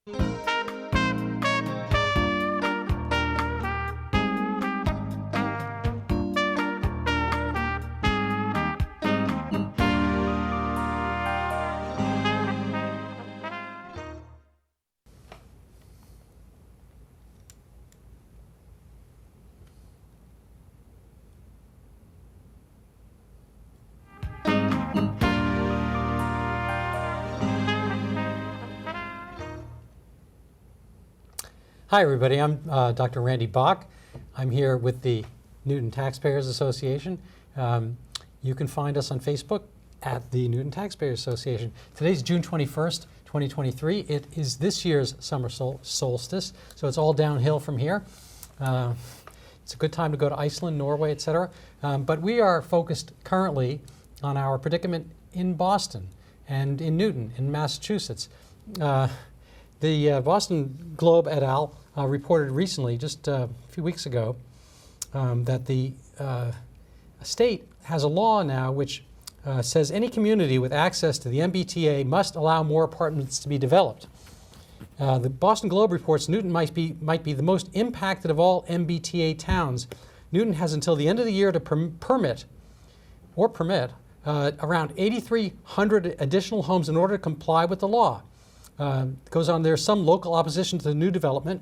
Hi everybody, I'm Dr. Randy Bach. I'm here with the Newton Taxpayers Association. You can find us on Facebook at the Newton Taxpayers Association. Today's June 21st, 2023. It is this year's summer solstice, so it's all downhill from here. It's a good time to go to Iceland, Norway, etc. But we are focused currently on our predicament in Boston and in Newton, in Massachusetts. The Boston Globe et al. Reported recently, just a few weeks ago, that the state has a law now which says any community with access to the MBTA must allow more apartments to be developed. The Boston Globe reports Newton might be the most impacted of all MBTA towns. Newton has until the end of the year to permit around 8,300 additional homes in order to comply with the law. It goes on, there's some local opposition to the new development,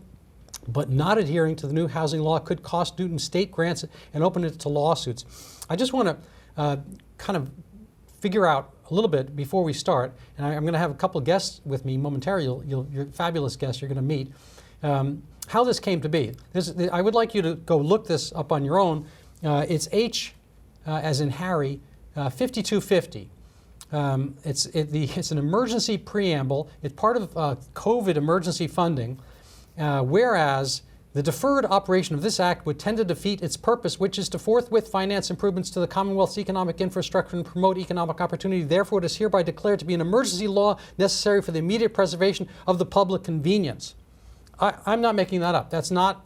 but not adhering to the new housing law could cost Newton state grants and open it to lawsuits. I just want to kind of figure out a little bit before we start, and I'm going to have a couple of guests with me momentarily. You're fabulous guests you're going to meet. How this came to be. I would like you to go look this up on your own. It's H, as in Harry, 5250. It's an emergency preamble. It's part of COVID emergency funding, whereas the deferred operation of this act would tend to defeat its purpose, which is to forthwith finance improvements to the Commonwealth's economic infrastructure and promote economic opportunity. Therefore, it is hereby declared to be an emergency law necessary for the immediate preservation of the public convenience. I'm not making that up. That's not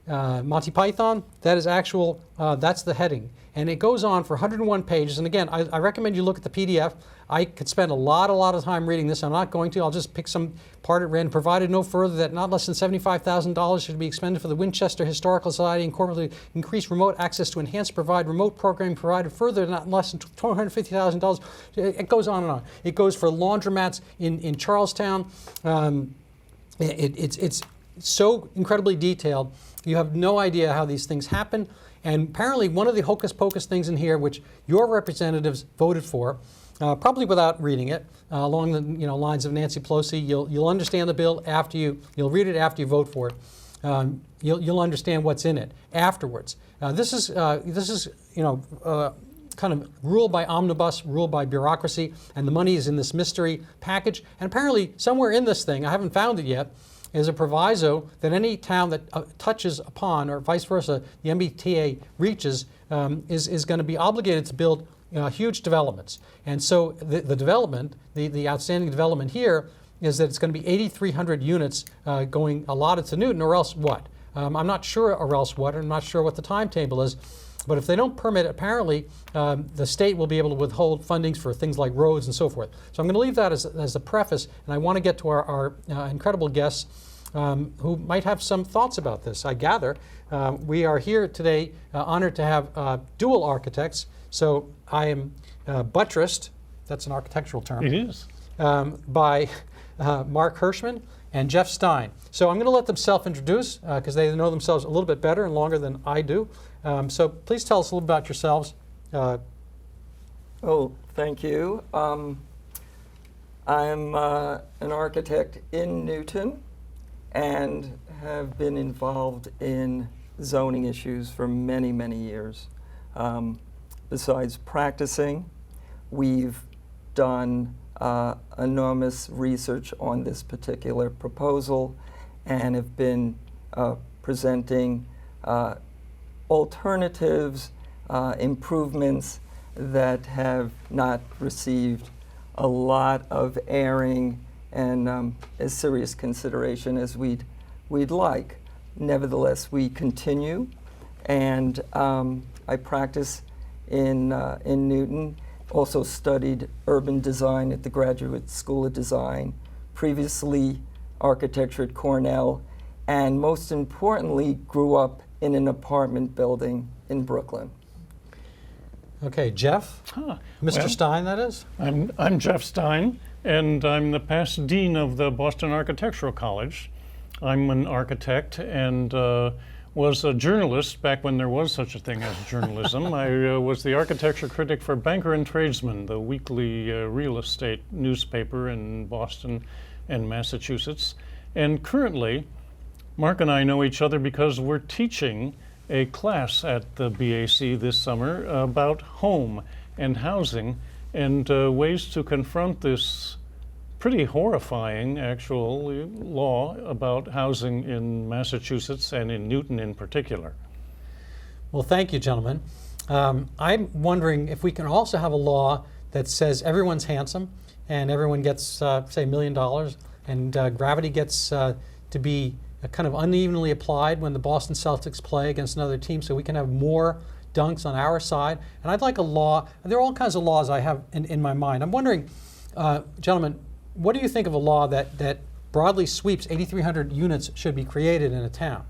Monty Python. That is actual. That's the heading. And it goes on for 101 pages. And again, I recommend you look at the PDF. I could spend a lot of time reading this. I'm not going to. I'll just pick some part at random. Provided no further that not less than $75,000 should be expended for the Winchester Historical Society and corporately increase remote access to enhance provide remote programming provided further not less than $250,000. It goes on and on. It goes for laundromats in Charlestown. It's so incredibly detailed. You have no idea how these things happen. And apparently one of the hocus pocus things in here, which your representatives voted for, probably without reading it, along the lines of Nancy Pelosi, you'll understand the bill after you'll read it after you vote for it. You'll understand what's in it afterwards. This is kind of ruled by omnibus, ruled by bureaucracy, and the money is in this mystery package. And apparently somewhere in this thing, I haven't found it yet, is a proviso that any town that touches upon, or vice versa, the MBTA reaches, is going to be obligated to build huge developments. And so the development, the outstanding development here, is that it's going to be 8,300 units going allotted to Newton, or else what? I'm not sure, or else what, I'm not sure what the timetable is. But if they don't permit it, apparently the state will be able to withhold fundings for things like roads and so forth. So I'm going to leave that as a preface, and I want to get to our incredible guests who might have some thoughts about this. I gather we are here today honored to have dual architects. So I am buttressed, that's an architectural term. It is. By Mark Hirschman and Jeff Stein. So I'm going to let them self-introduce because they know themselves a little bit better and longer than I do. So please tell us a little about yourselves. Oh, thank you. I'm an architect in Newton and have been involved in zoning issues for many, many years. Besides practicing, we've done enormous research on this particular proposal and have been presenting alternatives, improvements that have not received a lot of airing and as serious consideration as we'd like. Nevertheless, we continue, and I practice in Newton, also studied urban design at the Graduate School of Design, previously architecture at Cornell, and most importantly, grew up in an apartment building in Brooklyn. Okay, Jeff? Mr. Well, Stein, that is? I'm Jeff Stein, and I'm the past dean of the Boston Architectural College. I'm an architect and was a journalist back when there was such a thing as journalism. I was the architecture critic for Banker and Tradesman, the weekly real estate newspaper in Boston and Massachusetts. And currently, Mark and I know each other because we're teaching a class at the BAC this summer about home and housing and ways to confront this pretty horrifying actual law about housing in Massachusetts and in Newton in particular. Well, thank you, gentlemen. I'm wondering if we can also have a law that says everyone's handsome and everyone gets, say, $1 million, and gravity gets to be kind of unevenly applied when the Boston Celtics play against another team, so we can have more dunks on our side. And I'd like a law, there are all kinds of laws I have in my mind. I'm wondering, gentlemen, what do you think of a law that broadly sweeps 8,300 units should be created in a town?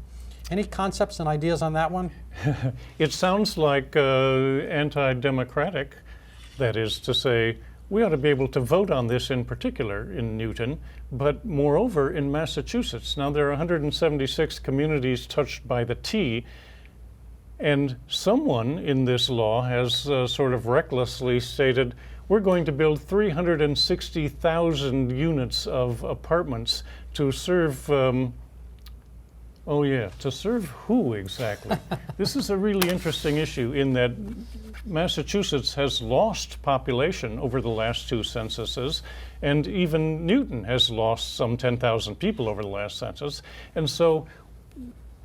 Any concepts and ideas on that one? It sounds like anti-democratic, that is to say, we ought to be able to vote on this in particular in Newton, but moreover in Massachusetts. Now there are 176 communities touched by the T, and someone in this law has sort of recklessly stated, we're going to build 360,000 units of apartments to serve, to serve who exactly? This is a really interesting issue in that Massachusetts has lost population over the last 2 censuses, and even Newton has lost some 10,000 people over the last census. And so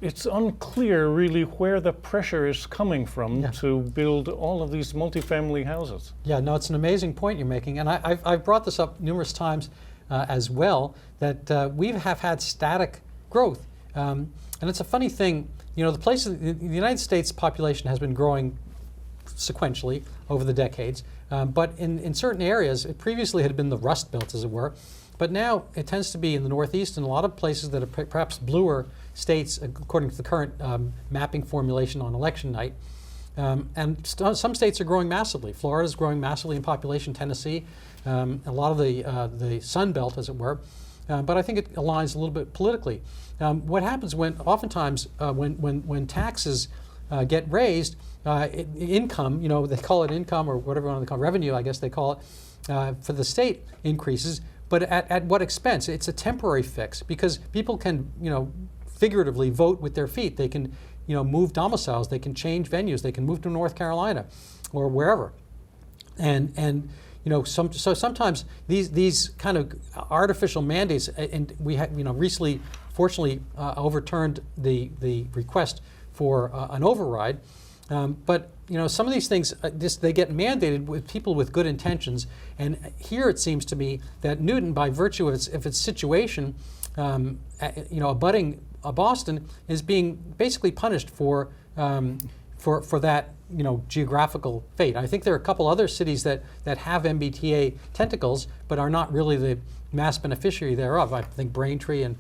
it's unclear really where the pressure is coming from to build all of these multifamily houses. Yeah, no, it's an amazing point you're making, and I've brought this up numerous times as well, that we have had static growth. And it's a funny thing, you know, the United States population has been growing sequentially over the decades, but in certain areas, it previously had been the Rust Belt, as it were, but now it tends to be in the Northeast and a lot of places that are perhaps bluer states, according to the current mapping formulation on election night. And some states are growing massively. Florida's growing massively in population, Tennessee, a lot of the Sun Belt, as it were. But I think it aligns a little bit politically. What happens oftentimes when taxes get raised, income, you know, they call it income or whatever you want to call it, revenue, I guess they call it, for the state increases, but at what expense? It's a temporary fix because people can, you know, figuratively vote with their feet. They can, you know, move domiciles, they can change venues, they can move to North Carolina or wherever. And you know, so sometimes these kind of artificial mandates, and we have, you know, recently, fortunately, overturned the request for an override. But you know, some of these things they get mandated with people with good intentions, and here it seems to me that Newton, by virtue of its situation, you know, abutting Boston, is being basically punished for that, you know, geographical fate. I think there are a couple other cities that have MBTA tentacles, but are not really the mass beneficiary thereof. I think Braintree and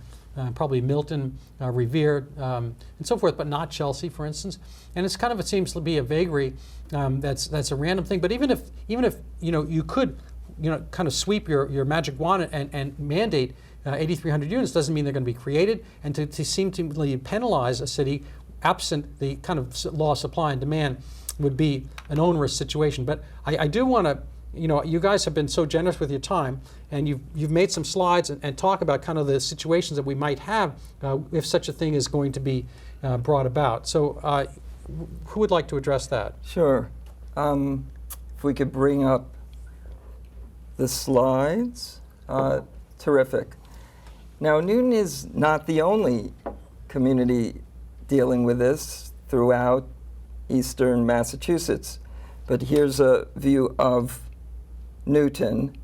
probably Milton, Revere, and so forth, but not Chelsea, for instance. And it's kind of, it seems to be a vagary that's a random thing. But even if you know, you could, you know, kind of sweep your magic wand and mandate 8,300 units, doesn't mean they're going to be created. And to seem to penalize a city absent the kind of law of supply and demand would be an onerous situation. But I do want to, you know, you guys have been so generous with your time, and you've made some slides and talk about kind of the situations that we might have if such a thing is going to be brought about. So who would like to address that? Sure. If we could bring up the slides. Terrific. Now, Newton is not the only community dealing with this throughout eastern Massachusetts, but here's a view of Newton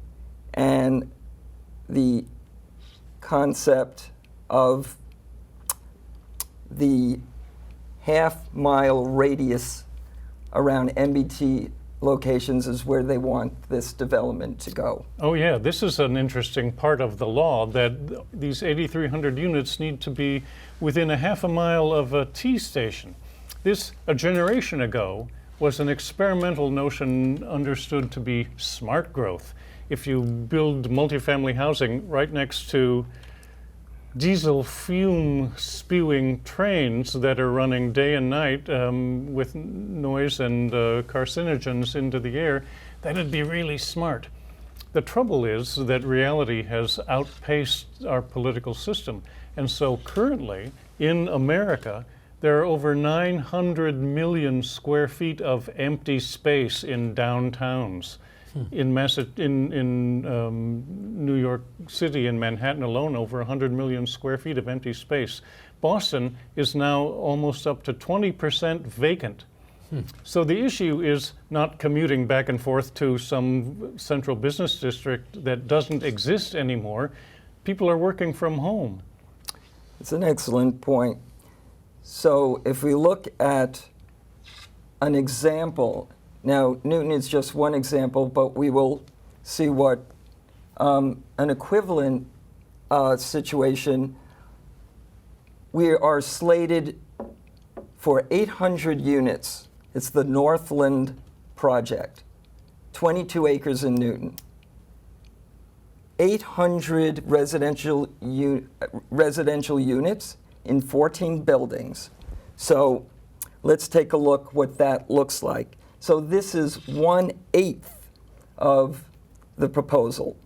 and the concept of the half-mile radius around MBTA locations is where they want this development to go. Oh yeah, this is an interesting part of the law, that these 8,300 units need to be within a half a mile of a T station. This, a generation ago, was an experimental notion understood to be smart growth. If you build multifamily housing right next to diesel fume spewing trains that are running day and night with noise and carcinogens into the air, that'd be really smart. The trouble is that reality has outpaced our political system. And so currently in America, there are over 900 million square feet of empty space in downtowns. In New York City, in Manhattan alone, over 100 million square feet of empty space. Boston is now almost up to 20% vacant. So the issue is not commuting back and forth to some central business district that doesn't exist anymore. People are working from home. It's an excellent point. So if we look at an example, now Newton is just one example, but we will see what an equivalent situation. We are slated for 800 units. It's the Northland project, 22 acres in Newton. 800 residential units in 14 buildings. So let's take a look what that looks like. So this is 1/8 of the proposal.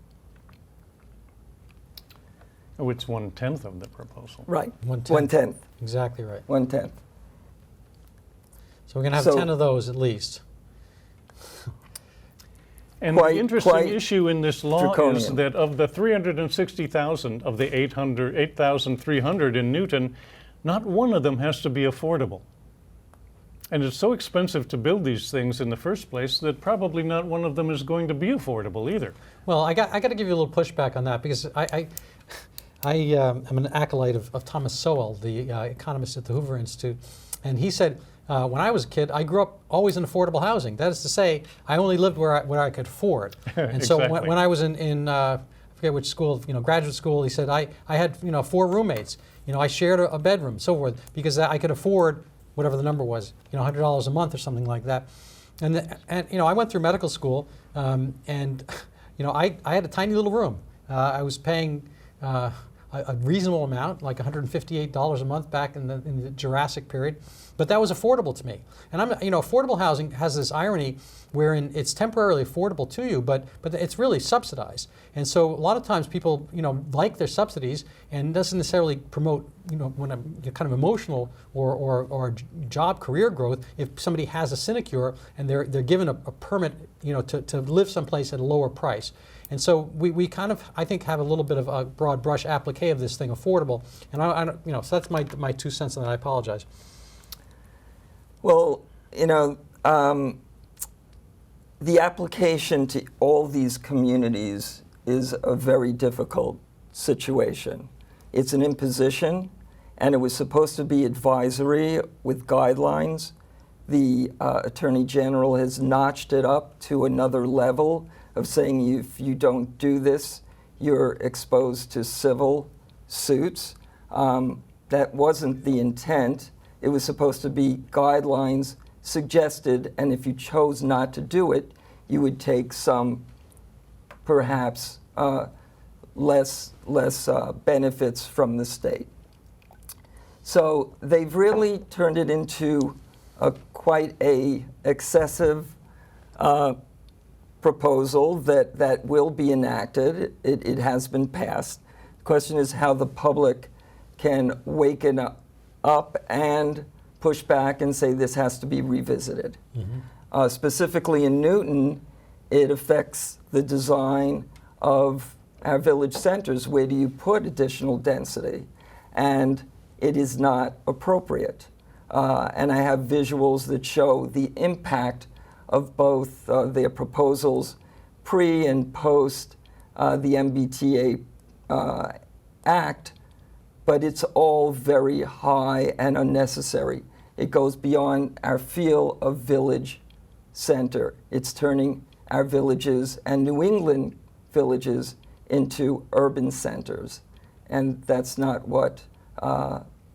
Oh, it's 1/10 of the proposal. Right. 1/10. 1/10. Exactly right. 1/10. So we're going to have So- 10 of those at least. And Quite- the interesting quite issue in this law is draconian. that of the 360,000 of the 8,300 in Newton, not one of them has to be affordable. And it's so expensive to build these things in the first place that probably not one of them is going to be affordable either. Well, I got to give you a little pushback on that because I am an acolyte of Thomas Sowell, the economist at the Hoover Institute, and he said, when I was a kid, I grew up always in affordable housing. That is to say, I only lived where I could afford. And so Exactly. when I was in I forget which school, graduate school, he said I had 4 roommates. I shared a bedroom, so forth, because I could afford whatever the number was, $100 a month or something like that. And I went through medical school, and I had a tiny little room. I was paying a reasonable amount, like $158 a month back in the Jurassic period, but that was affordable to me. And affordable housing has this irony wherein it's temporarily affordable to you, but it's really subsidized. And so a lot of times people, like their subsidies, and doesn't necessarily promote, when kind of emotional or job career growth. If somebody has a sinecure and they're given a permit, to live someplace at a lower price. And so we kind of, I think, have a little bit of a broad brush applique of this thing, affordable. And so that's my 2 cents on that. I apologize. Well, the application to all these communities is a very difficult situation. It's an imposition, and it was supposed to be advisory with guidelines. The Attorney General has notched it up to another level of saying if you don't do this, you're exposed to civil suits. That wasn't the intent. It was supposed to be guidelines suggested, and if you chose not to do it, you would take some, perhaps, less benefits from the state. So they've really turned it into quite a excessive proposal that will be enacted. It has been passed. The question is how the public can waken up and push back and say this has to be revisited. Mm-hmm. Specifically in Newton, it affects the design of our village centers. Where do you put additional density? And it is not appropriate. And I have visuals that show the impact of both their proposals pre and post the MBTA Act, but it's all very high and unnecessary. It goes beyond our feel of village center. It's turning our villages and New England villages into urban centers. And that's not what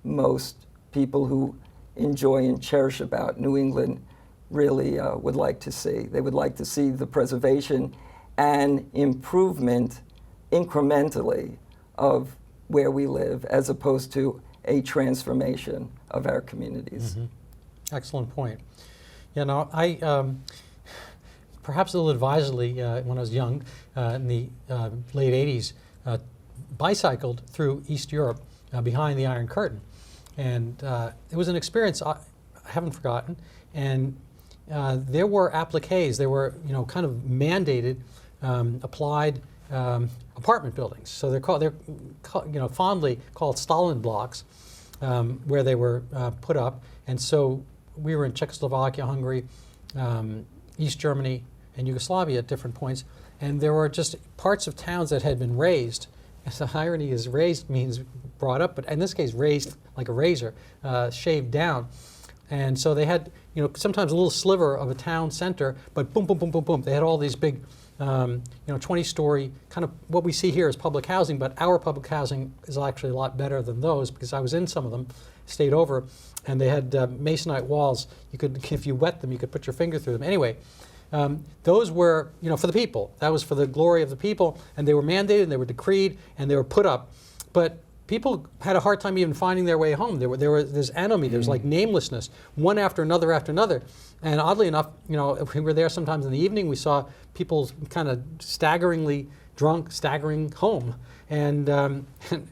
most people who enjoy and cherish about New England really would like to see. They would like to see the preservation and improvement incrementally of where we live, as opposed to a transformation of our communities. Mm-hmm. Excellent point. You know, I perhaps a little advisedly, when I was young, in the late 80s, bicycled through East Europe behind the Iron Curtain. And it was an experience I haven't forgotten. And there were appliques, there were, you know, kind of mandated, applied apartment buildings. So they're you know, fondly called Stalin blocks, where they were put up. And so we were in Czechoslovakia, Hungary, East Germany, and Yugoslavia at different points. And there were just parts of towns that had been razed. And the irony is raised means brought up, but in this case, raised like a razor, shaved down. And so they had, you know, sometimes a little sliver of a town center, but boom, boom, boom, boom, boom. They had all these big, you know, 20-story, kind of what we see here as public housing, but our public housing is actually a lot better than those, because I was in some of them, stayed over, and they had masonite walls. You could, if you wet them, you could put your finger through them. Anyway, those were, you know, for the people. That was for the glory of the people, and they were mandated, and they were decreed, and they were put up. But people had a hard time even finding their way home. There's anomie, there's like namelessness, one after another after another. And oddly enough, you know, we were there sometimes in the evening, we saw people kind of staggeringly drunk, staggering home. And you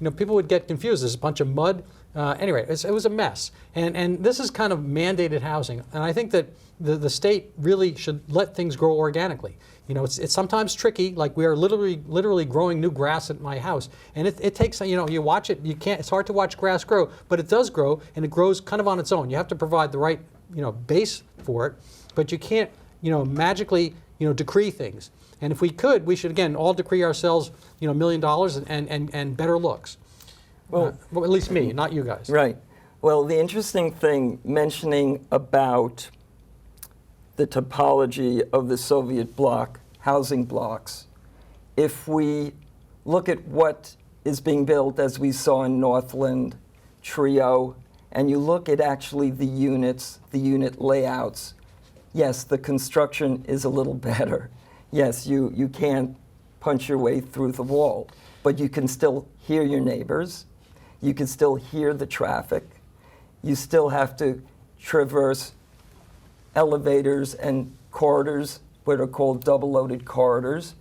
know, people would get confused. There's a bunch of mud. Anyway, it was a mess. And this is kind of mandated housing. And I think that the state really should let things grow organically. You know, it's sometimes tricky, like we are literally growing new grass at my house. And it takes, you know, you watch it, it's hard to watch grass grow, but it does grow, and it grows kind of on its own. You have to provide the right, you know, base for it, but you can't, you know, magically, you know, decree things. And if we could, we should, again, all decree ourselves, you know, $1 million and better looks. Well, at least me, not you guys. Right. Well, the interesting thing, mentioning about the topology of the Soviet bloc, housing blocks, if we look at what is being built, as we saw in Northland, Trio, and you look at actually the units, the unit layouts, yes, the construction is a little better. Yes, you can't punch your way through the wall, but you can still hear your neighbors. You can still hear the traffic. You still have to traverse elevators and corridors, what are called double-loaded corridors.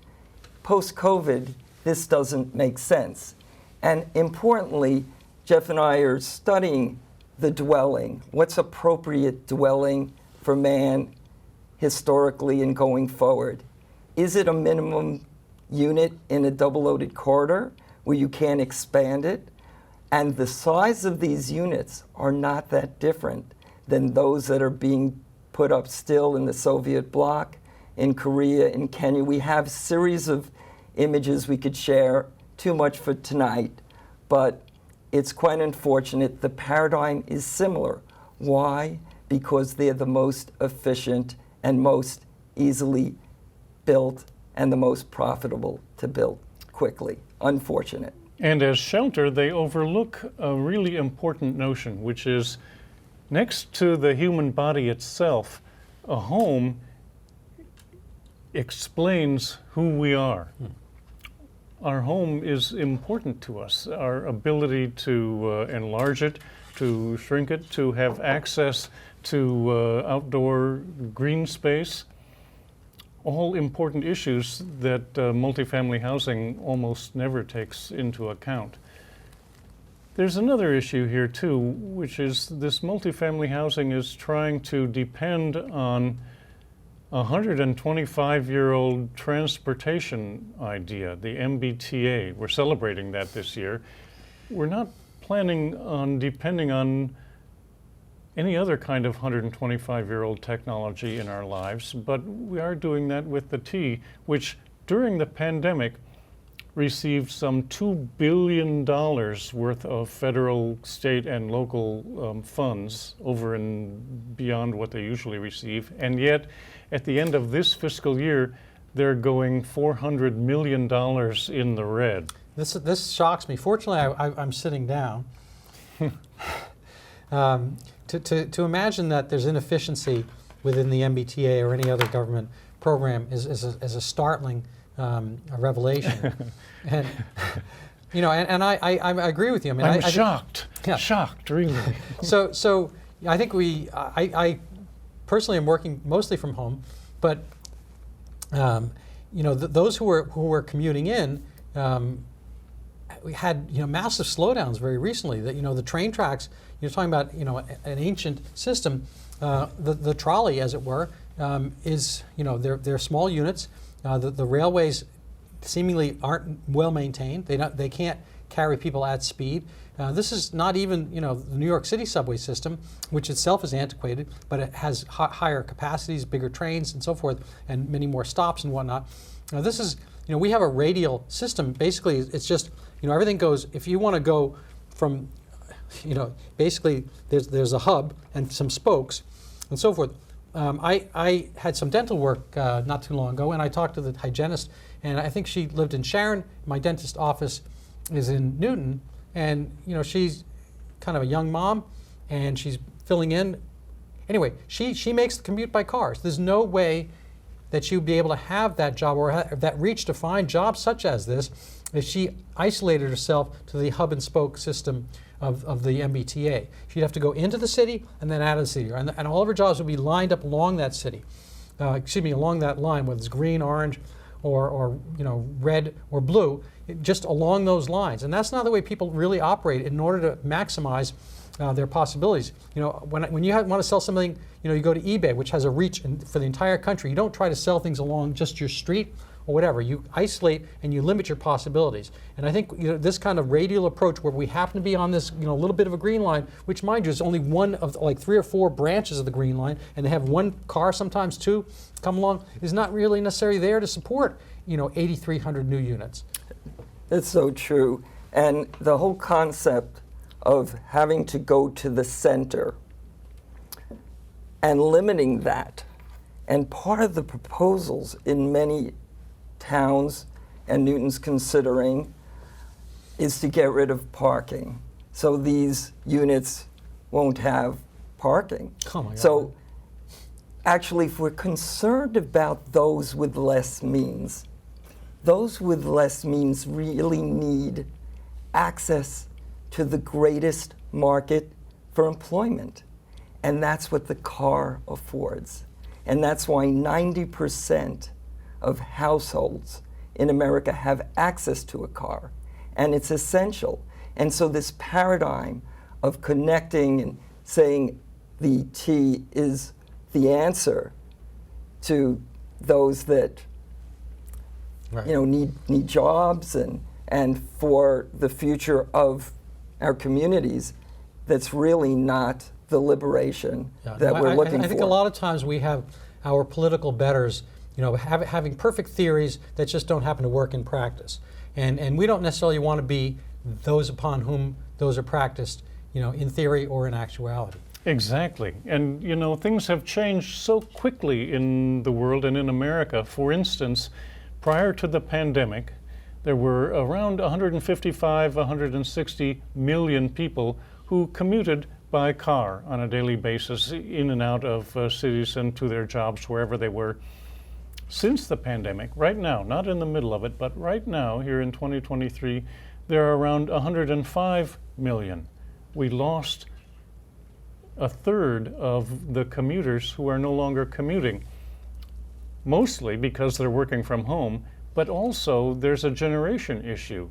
Post-COVID, this doesn't make sense. And importantly, Jeff and I are studying the dwelling. What's appropriate dwelling for man historically and going forward? Is it a minimum unit in a double-loaded corridor where you can't expand it? And the size of these units are not that different than those that are being put up still in the Soviet bloc, in Korea, in Kenya. We have a series of images we could share, too much for tonight, but it's quite unfortunate. The paradigm is similar. Why? Because they're the most efficient and most easily built and the most profitable to build quickly. Unfortunate. And as shelter, they overlook a really important notion, which is next to the human body itself, a home explains who we are. Our home is important to us. Our ability to enlarge it, to shrink it, to have access to outdoor green space, all important issues that multifamily housing almost never takes into account. There's another issue here too, which is this multifamily housing is trying to depend on a 125-year-old transportation idea, the MBTA. We're celebrating that this year. We're not planning on depending on any other kind of 125-year-old technology in our lives, but we are doing that with the T, which during the pandemic received some $2 billion worth of federal, state, and local funds over and beyond what they usually receive. And yet, at the end of this fiscal year, they're going $400 million in the red. This shocks me. Fortunately, I'm sitting down. To imagine that there's inefficiency within the MBTA or any other government program is a startling revelation. And you know, and I agree with you. I mean, I'm I shocked. Yeah. Shocked, really. So I think I personally am working mostly from home, but you know, those who were commuting in, we had, you know, massive slowdowns very recently. That, you know, the train tracks, you're talking about, you know, an ancient system. The trolley, as it were, is, you know, they're small units. The railways seemingly aren't well maintained. They can't carry people at speed. This is not even, you know, the New York City subway system, which itself is antiquated, but it has higher capacities, bigger trains, and so forth, and many more stops and whatnot. Now, this is, you know, we have a radial system. Basically, it's just, you know, everything goes. If you want to go from, you know, basically there's a hub and some spokes, and so forth. I had some dental work not too long ago, and I talked to the hygienist, and I think she lived in Sharon. My dentist office is in Newton, and you know, she's kind of a young mom, and she's filling in. Anyway, she makes the commute by cars. There's no way that she would be able to have that job or that reach to find jobs such as this if she isolated herself to the hub and spoke system of the MBTA. She'd have to go into the city and then out of the city, and all of her jobs would be lined up along that city. Along that line, whether it's green, orange, or you know, red or blue, just along those lines. And that's not the way people really operate in order to maximize their possibilities. You know, when you want to sell something, you know, you go to eBay, which has a reach for the entire country. You don't try to sell things along just your street or whatever. You isolate and you limit your possibilities. And I think, you know, this kind of radial approach, where we happen to be on this, you know, little bit of a green line, which, mind you, is only one of like 3 or 4 branches of the green line, and they have one car, sometimes 2, come along, is not really necessarily there to support, you know, 8,300 new units. That's so true. And the whole concept of having to go to the center and limiting that, and part of the proposals in many towns, and Newton's considering, is to get rid of parking. So these units won't have parking. Oh my God. So actually, if we're concerned about those with less means, those with less means really need access to the greatest market for employment. And that's what the car affords. And that's why 90% of households in America have access to a car. And it's essential. And so this paradigm of connecting and saying the T is the answer to those that you know, need jobs and for the future of our communities, that's really not the liberation that we're looking for. I think a lot of times we have our political betters, you know, having perfect theories that just don't happen to work in practice. And we don't necessarily want to be those upon whom those are practiced, you know, in theory or in actuality. Exactly. And, you know, things have changed so quickly in the world and in America. For instance, prior to the pandemic, there were around 160 million people who commuted by car on a daily basis in and out of cities and to their jobs wherever they were. Since the pandemic, right now, not in the middle of it, but right now, here in 2023, there are around 105 million. We lost a third of the commuters who are no longer commuting, mostly because they're working from home, but also there's a generation issue.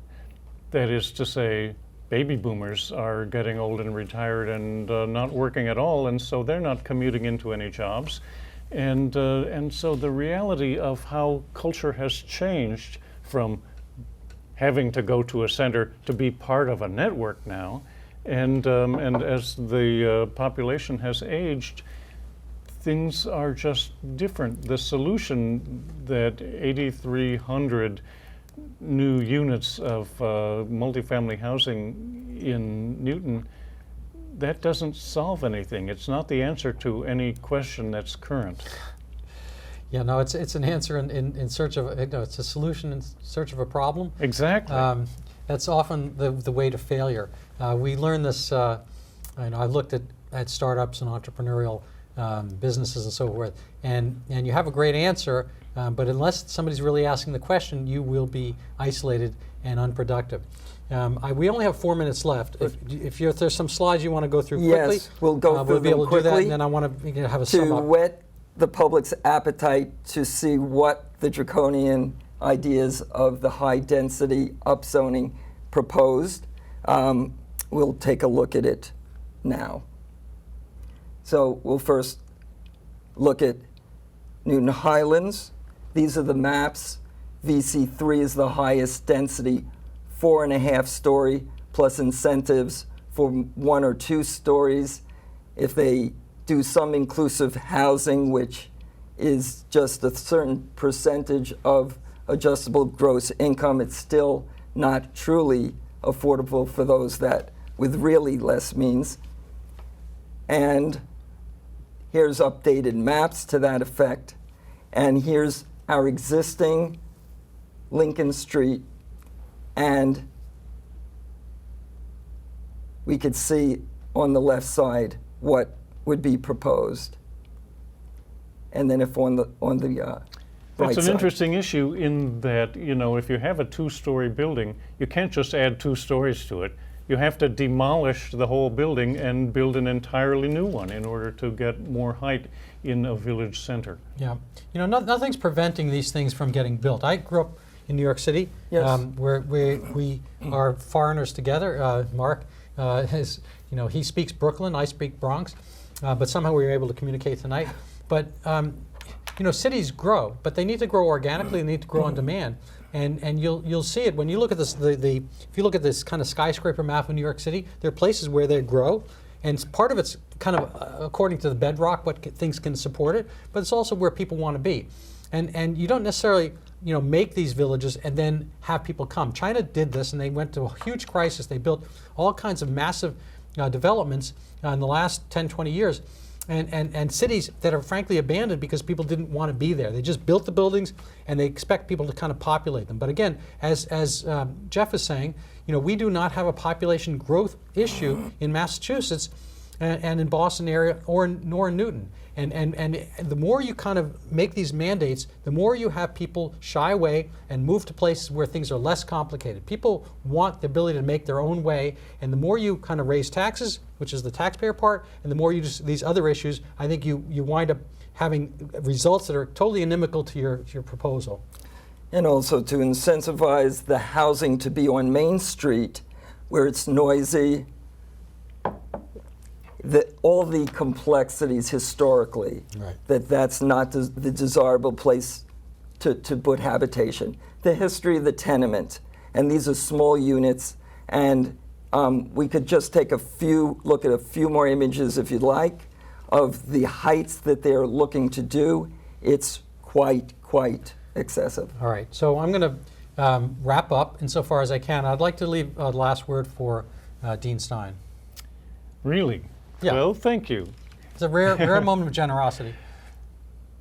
That is to say, baby boomers are getting old and retired and not working at all, and so they're not commuting into any jobs. And so the reality of how culture has changed from having to go to a center to be part of a network now, and as the population has aged, things are just different. The solution that 8,300 new units of multifamily housing in Newton, that doesn't solve anything. It's not the answer to any question that's current. Yeah, no, it's an answer in search of, it's a solution in search of a problem. Exactly. That's often the way to failure. We learned this, I looked at startups and entrepreneurial businesses and so forth, and you have a great answer, but unless somebody's really asking the question, you will be isolated and unproductive. We only have 4 minutes left. If there's some slides you want to go through quickly, yes, we'll go through we'll be them able to do that, quickly and then I want to have a sum to up. whet the public's appetite to see what the draconian ideas of the high-density upzoning proposed. We'll take a look at it now. So we'll first look at Newton Highlands. These are the maps. VC3 is the highest density, 4.5 story, plus incentives for 1 or 2 stories. If they do some inclusive housing, which is just a certain percentage of adjustable gross income, it's still not truly affordable for those that with really less means. And here's updated maps to that effect. And here's our existing Lincoln Street. And we could see on the left side what would be proposed. And then if on the right That's an side. interesting issue in that, if you have a 2-story building, you can't just add 2 stories to it. You have to demolish the whole building and build an entirely new one in order to get more height in a village center. Yeah, nothing's preventing these things from getting built. I grew up in New York City, Yes. where we are foreigners together. Mark, he speaks Brooklyn, I speak Bronx, but somehow we were able to communicate tonight. But cities grow, but they need to grow organically. They need to grow on demand, and you'll see it when you look at this. If you look at this kind of skyscraper map of New York City, there are places where they grow, and part of it's kind of according to the bedrock, what things can support it, but it's also where people want to be, and you don't necessarily make these villages and then have people come. China did this, and they went to a huge crisis. They built all kinds of massive developments in the last 10, 20 years. And cities that are frankly abandoned because people didn't want to be there. They just built the buildings and they expect people to kind of populate them. But again, as Jeff is saying, we do not have a population growth issue in Massachusetts and in Boston area nor in Newton. And the more you kind of make these mandates, the more you have people shy away and move to places where things are less complicated. People want the ability to make their own way, and the more you kind of raise taxes, which is the taxpayer part, and the more you just these other issues, I think you wind up having results that are totally inimical to your proposal. And also to incentivize the housing to be on Main Street, where it's noisy, all the complexities historically, Right. that's not the desirable place to put habitation. The history of the tenement, and these are small units, and we could just take look at a few more images if you'd like, of the heights that they're looking to do. It's quite excessive. All right, so I'm going to wrap up insofar as I can. I'd like to leave a last word for Dean Stein. Really? Yeah. Well, thank you. It's a rare moment of generosity.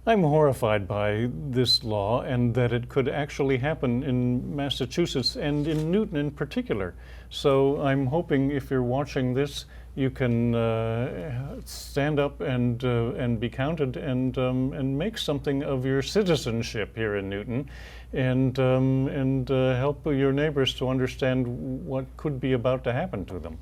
I'm horrified by this law and that it could actually happen in Massachusetts and in Newton in particular. So I'm hoping if you're watching this, you can stand up and be counted and make something of your citizenship here in Newton, and help your neighbors to understand what could be about to happen to them.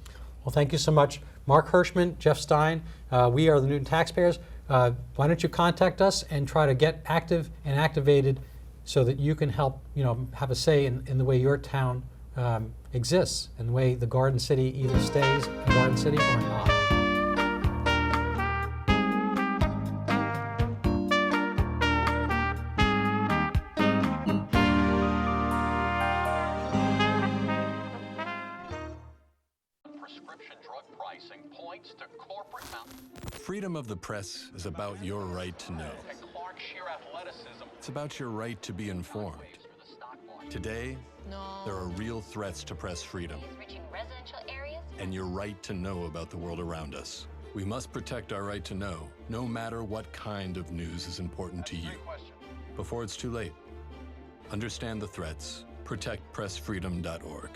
Well, thank you so much. Mark Hirschman, Jeff Stein, we are the Newton Taxpayers. Why don't you contact us and try to get active and activated so that you can help, have a say in the way your town exists and the way the Garden City either stays a Garden City or not. Prescription drug pricing points to corporate Freedom of the press is about your right to know. and Clark sheer athleticism It's about your right to be informed. for the stock market. Today, there are real threats to press freedom Reaching residential areas. and your right to know about the world around us. We must protect our right to know, no matter what kind of news is important to you. Great question. Before it's too late, understand the threats, protectpressfreedom.org.